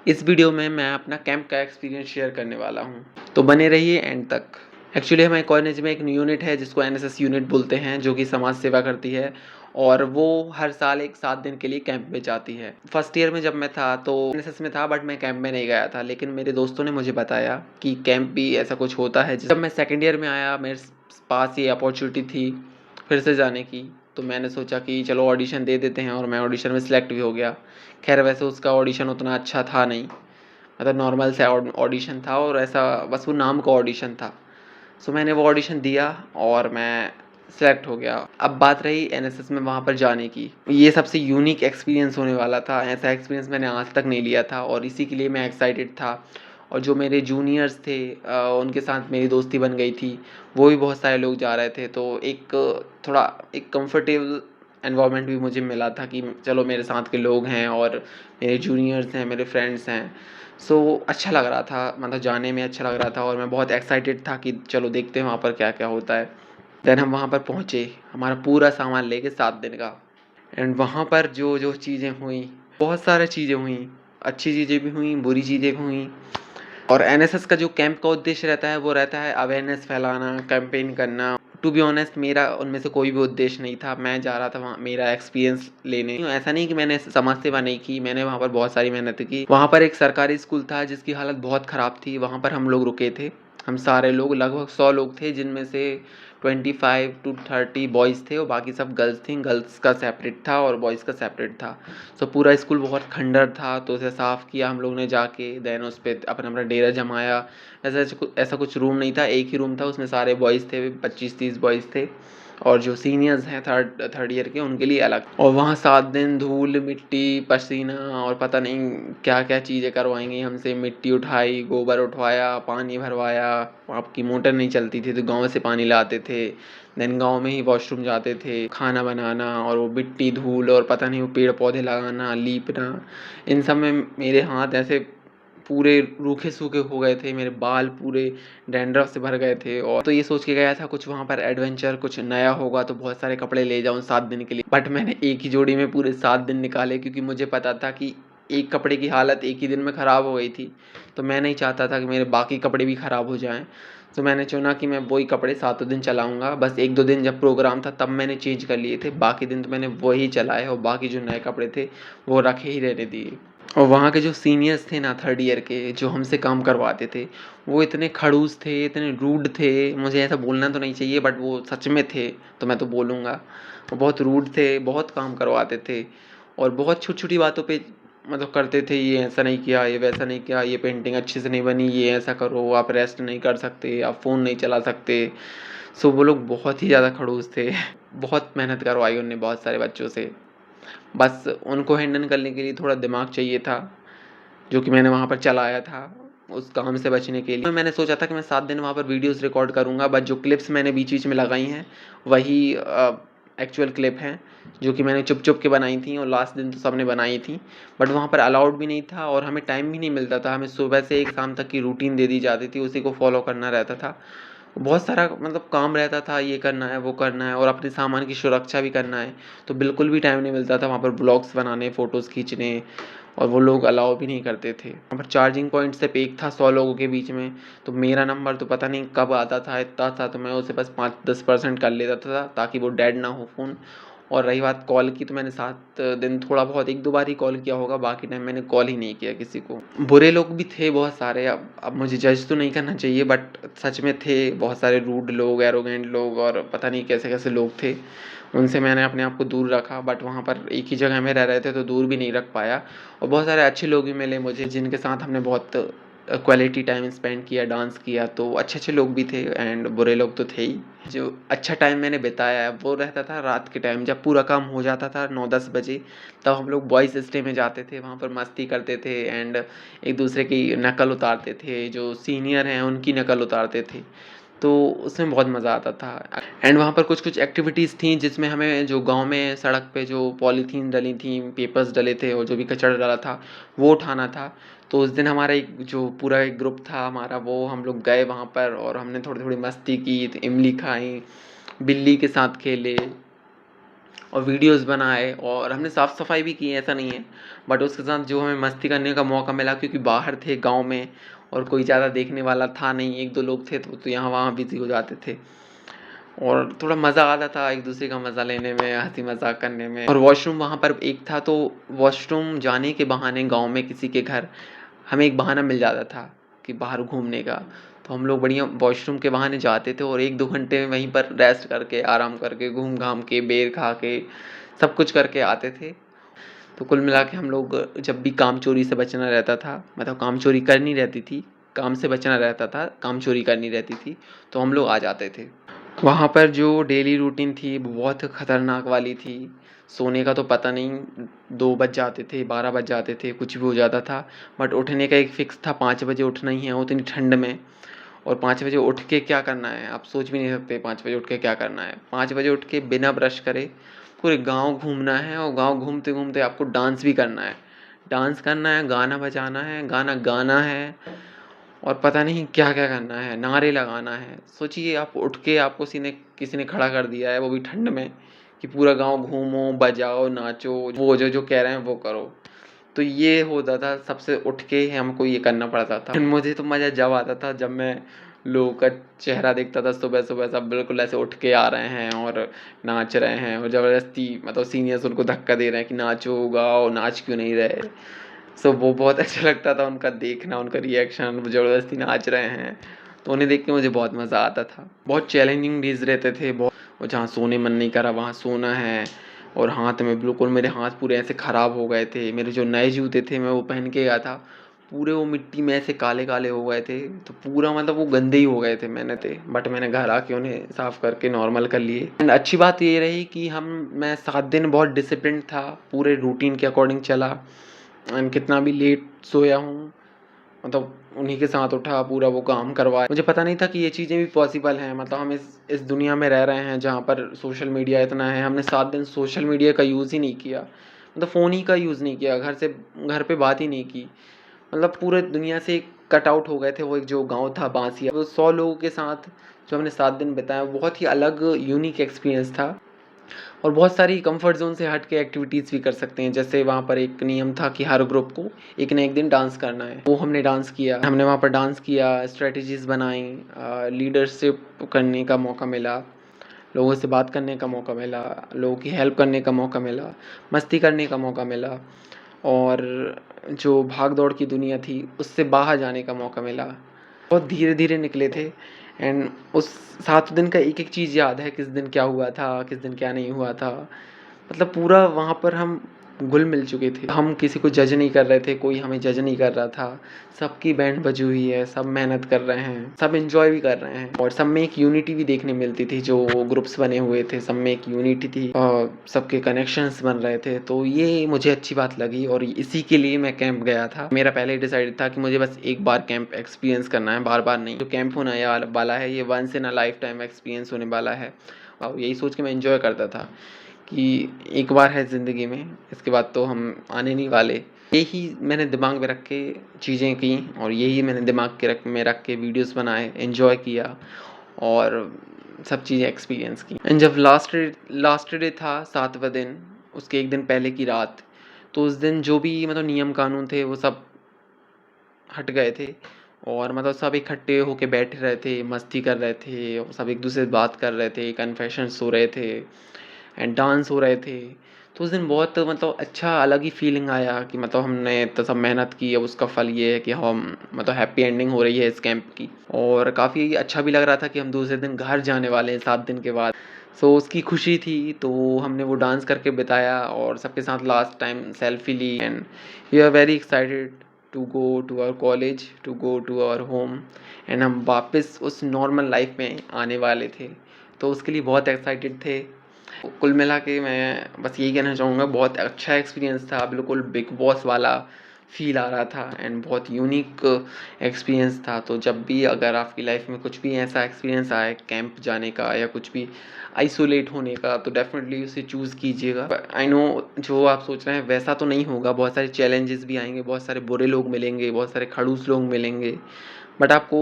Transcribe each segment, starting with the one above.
इस वीडियो में मैं अपना कैंप का एक्सपीरियंस शेयर करने वाला हूँ, तो बने रहिए एंड तक। एक्चुअली हमारे कॉलेज में एक यूनिट है जिसको एनएसएस यूनिट बोलते हैं, जो कि समाज सेवा करती है और वो हर साल एक 7 दिन के लिए कैंप में जाती है। फर्स्ट ईयर में जब मैं था तो एनएसएस में था, बट मैं कैंप में नहीं गया था, लेकिन मेरे दोस्तों ने मुझे बताया कि कैंप भी ऐसा कुछ होता है। जब मैं सेकेंड ईयर में आया, मेरे पास ये अपॉर्चुनिटी थी फिर से जाने की, तो मैंने सोचा कि चलो ऑडिशन दे देते हैं, और मैं ऑडिशन में सिलेक्ट भी हो गया। खैर वैसे उसका ऑडिशन उतना अच्छा था नहीं, मतलब नॉर्मल सा ऑडिशन था, और ऐसा बस वो नाम का ऑडिशन था। सो मैंने वो ऑडिशन दिया और मैं सेलेक्ट हो गया। अब बात रही एनएसएस में वहाँ पर जाने की। ये सबसे यूनिक एक्सपीरियंस होने वाला था, ऐसा एक्सपीरियंस मैंने आज तक नहीं लिया था, और इसी के लिए मैं एक्साइटेड था। और जो मेरे जूनियर्स थे उनके साथ मेरी दोस्ती बन गई थी। वो भी बहुत सारे लोग जा रहे थे, तो थोड़ा एक कंफर्टेबल एनवायरनमेंट भी मुझे मिला था कि चलो मेरे साथ के लोग हैं और मेरे जूनियर्स हैं, मेरे फ्रेंड्स हैं। सो अच्छा लग रहा था, मतलब जाने में अच्छा लग रहा था, और मैं बहुत एक्साइटेड था कि चलो देखते हैं वहाँ पर क्या क्या होता है। देन हम वहाँ पर पहुँचे, हमारा पूरा सामान लेके 7 दिन का। एंड वहाँ पर जो जो चीज़ें हुई, बहुत सारी चीज़ें हुई, अच्छी चीज़ें भी हुई, बुरी चीज़ें भी हुई। और एनएसएस का जो कैंप का उद्देश्य रहता है वो रहता है अवेयरनेस फैलाना, कैंपेन करना। टू बी ऑनेस्ट मेरा उनमें से कोई भी उद्देश्य नहीं था। मैं जा रहा था वहाँ मेरा एक्सपीरियंस लेने। ऐसा नहीं कि मैंने समाज सेवा नहीं की, मैंने वहाँ पर बहुत सारी मेहनत की। वहाँ पर एक सरकारी स्कूल था जिसकी हालत बहुत ख़राब थी, वहाँ पर हम लोग रुके थे। हम सारे लोग लगभग 100 लोग थे, जिनमें से 25 to 30 बॉयज़ थे और बाकी सब गर्ल्स थी। गर्ल्स का सेपरेट था और बॉयज़ का सेपरेट था। सो पूरा स्कूल बहुत खंडर था, तो उसे साफ़ किया हम लोग ने जाके। देन उस पर अपना अपना डेरा जमाया। ऐसा कुछ रूम नहीं था, एक ही रूम था, उसमें सारे बॉयज़ थे, 25-30 बॉयज़ थे, और जो सीनियर्स हैं थर्ड ईयर के उनके लिए अलग। और वहाँ 7 दिन धूल मिट्टी पसीना और पता नहीं क्या क्या चीज़ें करवाएंगी हमसे। मिट्टी उठाई, गोबर उठवाया, पानी भरवाया। आपकी मोटर नहीं चलती थी तो गांव से पानी लाते थे। देन गांव में ही वॉशरूम जाते थे। खाना बनाना और वो मिट्टी धूल और पता नहीं वो पेड़ पौधे लगाना, लीपना, इन सब में मेरे हाथ ऐसे पूरे रूखे सूखे हो गए थे, मेरे बाल पूरे डैंड्रफ से भर गए थे। और तो ये सोच के गया था कुछ वहाँ पर एडवेंचर, कुछ नया होगा, तो बहुत सारे कपड़े ले जाऊँ 7 दिन के लिए। बट मैंने एक ही जोड़ी में पूरे 7 दिन निकाले, क्योंकि मुझे पता था कि एक कपड़े की हालत एक ही दिन में ख़राब हो गई थी, तो मैं नहीं चाहता था कि मेरे बाकी कपड़े भी ख़राब हो जाएं। तो मैंने चुना कि मैं वही कपड़े 7 दिन चलाऊँगा। बस 1-2 दिन जब प्रोग्राम था तब मैंने चेंज कर लिए थे, बाकी दिन तो मैंने वही चलाए, और बाकी जो नए कपड़े थे वो रखे ही रहने दिए। और वहाँ के जो सीनियर्स थे ना, थर्ड ईयर के, जो हमसे काम करवाते थे, वो इतने खड़ूस थे, इतने रूड थे। मुझे ऐसा बोलना तो नहीं चाहिए, बट वो सच में थे, तो मैं तो बोलूँगा। वो बहुत रूड थे, बहुत काम करवाते थे, और बहुत छोटी छोटी बातों पे मतलब करते थे। ये ऐसा नहीं किया, ये वैसा नहीं किया, ये पेंटिंग अच्छे से नहीं बनी, ये ऐसा करो, आप रेस्ट नहीं कर सकते, आप फ़ोन नहीं चला सकते। सो वो लोग बहुत ही ज़्यादा खड़ूस थे। बहुत मेहनत करवाई उनने बहुत सारे बच्चों से। बस उनको हैंडल करने के लिए थोड़ा दिमाग चाहिए था, जो कि मैंने वहाँ पर चलाया था उस काम से बचने के लिए। मैंने सोचा था कि मैं 7 दिन वहाँ पर वीडियोस रिकॉर्ड करूँगा, बट जो क्लिप्स मैंने बीच-बीच में लगाई हैं वही एक्चुअल क्लिप हैं, जो कि मैंने चुप-चुप के बनाई थी, और लास्ट दिन तो सबने बनाई थी। बट वहाँ पर अलाउड भी नहीं था, और हमें टाइम भी नहीं मिलता था। हमें सुबह से एक शाम तक की रूटीन दे दी जाती थी, उसी को फॉलो करना रहता था। बहुत सारा मतलब काम रहता था, ये करना है, वो करना है, और अपने सामान की सुरक्षा भी करना है, तो बिल्कुल भी टाइम नहीं मिलता था वहाँ पर ब्लॉग्स बनाने, फ़ोटोज़ खींचने। और वो लोग अलाउ भी नहीं करते थे। वहाँ पर चार्जिंग पॉइंट सिर्फ एक था 100 लोगों के बीच में, तो मेरा नंबर तो पता नहीं कब आता था, इतना था, तो मैं उसे बस 5-10% कर लेता था ताकि वो डेड ना हो फ़ोन। और रही बात कॉल की, तो मैंने 7 दिन थोड़ा बहुत 1-2 बार ही कॉल किया होगा, बाकी टाइम मैंने कॉल ही नहीं किया किसी को। बुरे लोग भी थे बहुत सारे, अब मुझे जज तो नहीं करना चाहिए, बट सच में थे बहुत सारे रूड लोग, एरोगेंट लोग, और पता नहीं कैसे-कैसे लोग थे। उनसे मैंने अपने आप को दूर रखा, बट वहाँ पर एक ही जगह में रह रहे थे तो दूर भी नहीं रख पाया। और बहुत सारे अच्छे लोग भी मिले मुझे, जिनके साथ हमने बहुत क्वालिटी टाइम स्पेंड किया, डांस किया, तो अच्छे-अच्छे लोग भी थे, एंड बुरे लोग तो थे ही। जो अच्छा टाइम मैंने बिताया है वो रहता था रात के टाइम, जब पूरा काम हो जाता था 9-10 बजे, तब हम लोग बॉयज़ स्टे में जाते थे, वहाँ पर मस्ती करते थे, एंड एक दूसरे की नकल उतारते थे, जो सीनियर हैं उनकी नकल उतारते थे, तो उसमें बहुत मज़ा आता था। एंड वहाँ पर कुछ-कुछ एक्टिविटीज़ थी जिसमें हमें, जो गाँव में सड़क पे जो पॉलीथीन डली थी, पेपर्स डले थे, और जो भी कचरा डला था वो उठाना था। तो उस दिन हमारा एक जो पूरा एक ग्रुप था हमारा, वो हम लोग गए वहाँ पर, और हमने थोड़ी-थोड़ी मस्ती की, इमली खाई, बिल्ली के साथ खेले, और वीडियोस बनाए और हमने साफ़ सफाई भी की, ऐसा नहीं है। बट उसके साथ जो हमें मस्ती करने का मौका मिला, क्योंकि बाहर थे गाँव में और कोई ज़्यादा देखने वाला था नहीं, 1-2 लोग थे तो यहाँ वहाँ बिज़ी हो जाते थे और थोड़ा मज़ा आता था एक दूसरे का मज़ा लेने में, हँसी मज़ाक करने में। और वॉशरूम वहाँ पर एक था, तो वॉशरूम जाने के बहाने गाँव में किसी के घर हमें एक बहाना मिल जाता था कि बाहर घूमने का। तो हम लोग बढ़िया वॉशरूम के बहाने जाते थे और 1-2 घंटे वहीं पर रेस्ट करके, आराम करके, घूम-घाम के, बेर खा के, सब कुछ करके आते थे। तो कुल मिला के हम लोग जब भी काम चोरी से बचना रहता था, मतलब काम चोरी करनी रहती थी, काम से बचना रहता था, काम चोरी करनी रहती थी, तो हम लोग आ जाते थे। वहाँ पर जो डेली रूटीन थी वो बहुत खतरनाक वाली थी। सोने का तो पता नहीं, 2 बज जाते थे, 12 बज जाते थे, कुछ भी हो जाता था। बट उठने का एक फ़िक्स था, 5 बजे उठना ही है उतनी ठंड में। और 5 बजे उठ के क्या करना है, आप सोच भी नहीं सकते 5 बजे उठ के क्या करना है। 5 बजे उठ के बिना ब्रश करे पूरे गाँव घूमना है और गाँव घूमते-घूमते आपको डांस भी करना है। डांस करना है, गाना बजाना है, गाना गाना है और पता नहीं क्या-क्या करना है, नारे लगाना है। सोचिए आप उठ के आपको किसी ने खड़ा कर दिया है, वो भी ठंड में, कि पूरा गाँव घूमो, बजाओ, नाचो, वो जो कह रहे हैं वो करो। तो ये होता था, सबसे उठ के हमको ये करना पड़ता था। मुझे तो मज़ा जब आता था जब मैं लोगों का चेहरा देखता था, सुबह-सुबह सब बिल्कुल ऐसे उठ के आ रहे हैं और नाच रहे हैं और ज़बरदस्ती, मतलब सीनियर्स उनको धक्का दे रहे हैं कि नाचो, गाओ, नाच क्यों नहीं रहे? सो वो बहुत अच्छा लगता था उनका देखना, उनका रिएक्शन, वो ज़बरदस्ती नाच रहे हैं, तो उन्हें देख के मुझे बहुत मज़ा आता था। बहुत चैलेंजिंग डेज़ रहते थे, बहुत, और जहाँ सोने मन नहीं करा वहाँ सोना है। और हाथ में बिल्कुल, मेरे हाथ पूरे ऐसे ख़राब हो गए थे, मेरे जो नए जूते थे मैं वो पहन के गया था, पूरे वो मिट्टी में ऐसे काले-काले हो गए थे, तो पूरा मतलब वो गंदे ही हो गए थे बट मैंने घर आके उन्हें साफ़ करके नॉर्मल कर लिए। एंड अच्छी बात ये रही कि मैं 7 दिन बहुत डिसिप्लिन्ड था, पूरे रूटीन के अकॉर्डिंग चला। एंड कितना भी लेट सोया हूँ, मतलब उन्हीं के साथ उठा, पूरा वो काम करवाया। मुझे पता नहीं था कि ये चीज़ें भी पॉसिबल हैं, मतलब हम इस दुनिया में रह रहे हैं जहाँ पर सोशल मीडिया इतना है। हमने 7 दिन सोशल मीडिया का यूज़ ही नहीं किया, मतलब फ़ोन ही का यूज़ नहीं किया, घर पे बात ही नहीं की। मतलब पूरे दुनिया से कट आउट हो गए थे। वो एक जो गाँव था बाँसिया, वो 100 लोगों के साथ जो हमने 7 दिन बिताया, बहुत ही अलग यूनिक एक्सपीरियंस था। और बहुत सारी कंफर्ट ज़ोन से हट के एक्टिविटीज़ भी कर सकते हैं। जैसे वहाँ पर एक नियम था कि हर ग्रुप को एक ना एक दिन डांस करना है। वो हमने डांस किया। हमने वहाँ पर डांस किया, स्ट्रैटेजीज़ बनाई, लीडरशिप करने का मौका मिला, लोगों से बात करने का मौका मिला, लोगों की हेल्प करने का मौका मिला, मस्ती करने का मौका मिला और जो भाग-दौड़ की दुनिया थी, उससे बाहर जाने का मौका मिला। बहुत धीरे-धीरे निकले थे। एंड उस 7 दिन का एक-एक चीज़ याद है, किस दिन क्या हुआ था, किस दिन क्या नहीं हुआ था। मतलब पूरा वहाँ पर हम घुल-मिल चुके थे। हम किसी को जज नहीं कर रहे थे, कोई हमें जज नहीं कर रहा था। सबकी बैंड बजी हुई है, सब मेहनत कर रहे हैं, सब एन्जॉय भी कर रहे हैं और सब में एक यूनिटी भी देखने मिलती थी। जो ग्रुप्स बने हुए थे, सब में एक यूनिटी थी और सबके कनेक्शंस बन रहे थे। तो ये मुझे अच्छी बात लगी और इसी के लिए मैं कैंप गया था। मेरा पहले ही डिसाइडेड था कि मुझे बस एक बार कैंप एक्सपीरियंस करना है, बार-बार नहीं। जो कैंप होने वाला है, ये once in a life time experience होने वाला है और यही सोच के मैं एन्जॉय करता था कि एक बार है ज़िंदगी में, इसके बाद तो हम आने नहीं वाले। यही मैंने दिमाग में रख के चीज़ें की और यही मैंने दिमाग में रख के वीडियोस बनाए, एन्जॉय किया और सब चीज़ें एक्सपीरियंस की। एंड जब लास्ट डे था, 7वाँ दिन, उसके 1 दिन पहले की रात, तो उस दिन जो भी मतलब नियम कानून थे वो सब हट गए थे और मतलब सब इकट्ठे होके बैठ रहे थे, मस्ती कर रहे थे और सब एक-दूसरे से बात कर रहे थे, कन्फेशंस हो रहे थे एंड डांस हो रहे थे। तो उस दिन बहुत मतलब अच्छा अलग ही फीलिंग आया कि मतलब हमने तो सब मेहनत की, अब उसका फल ये है कि हम मतलब हैप्पी एंडिंग हो रही है इस कैंप की और काफ़ी अच्छा भी लग रहा था कि हम दूसरे दिन घर जाने वाले हैं 7 दिन के बाद। सो उसकी खुशी थी, तो हमने वो डांस करके बिताया और सबके साथ लास्ट टाइम सेल्फी ली and we are very excited to go to our college, to go to our home and हम वापस उस नॉर्मल लाइफ में आने वाले थे। तो उसके लिए बहुत एक्साइटेड थे। कुल मिला के मैं बस यही कहना चाहूँगा, बहुत अच्छा एक्सपीरियंस था, बिल्कुल बिग बॉस वाला फ़ील आ रहा था एंड बहुत यूनिक एक्सपीरियंस था। तो जब भी अगर आपकी लाइफ में कुछ भी ऐसा एक्सपीरियंस आए कैंप जाने का या कुछ भी आइसोलेट होने का, तो डेफ़िनेटली उसे चूज़ कीजिएगा। आई नो जो आप सोच रहे हैं वैसा तो नहीं होगा, बहुत सारे चैलेंजेस भी आएँगे, बहुत सारे बुरे लोग मिलेंगे, बहुत सारे खड़ूस लोग मिलेंगे, बट आपको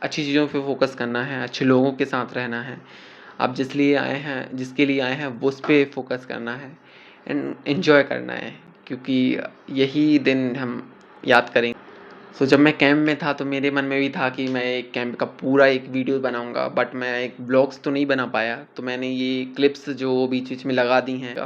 अच्छी चीज़ों पे फ़ोकस करना है, अच्छे लोगों के साथ रहना है। आप जिसके लिए आए हैं वो उस पे फोकस करना है एंड एन्जॉय करना है, क्योंकि यही दिन हम याद करेंगे। सो जब मैं कैंप में था तो मेरे मन में भी था कि मैं एक कैंप का पूरा एक वीडियो बनाऊंगा, बट मैं एक ब्लॉग्स तो नहीं बना पाया। तो मैंने ये क्लिप्स जो बीच बीच में लगा दी हैं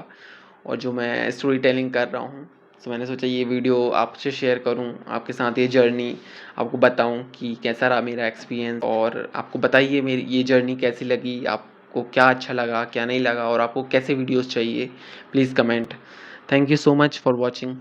और जो मैं स्टोरी टेलिंग कर रहा हूँ, तो मैंने सोचा ये वीडियो आपसे शेयर करूँ, आपके साथ ये जर्नी आपको बताऊँ कि कैसा रहा मेरा एक्सपीरियंस, और आपको बताइए मेरी ये जर्नी कैसी लगी, आपको क्या अच्छा लगा क्या नहीं लगा, और आपको कैसे वीडियोज़ चाहिए, please comment. Thank you so much for watching.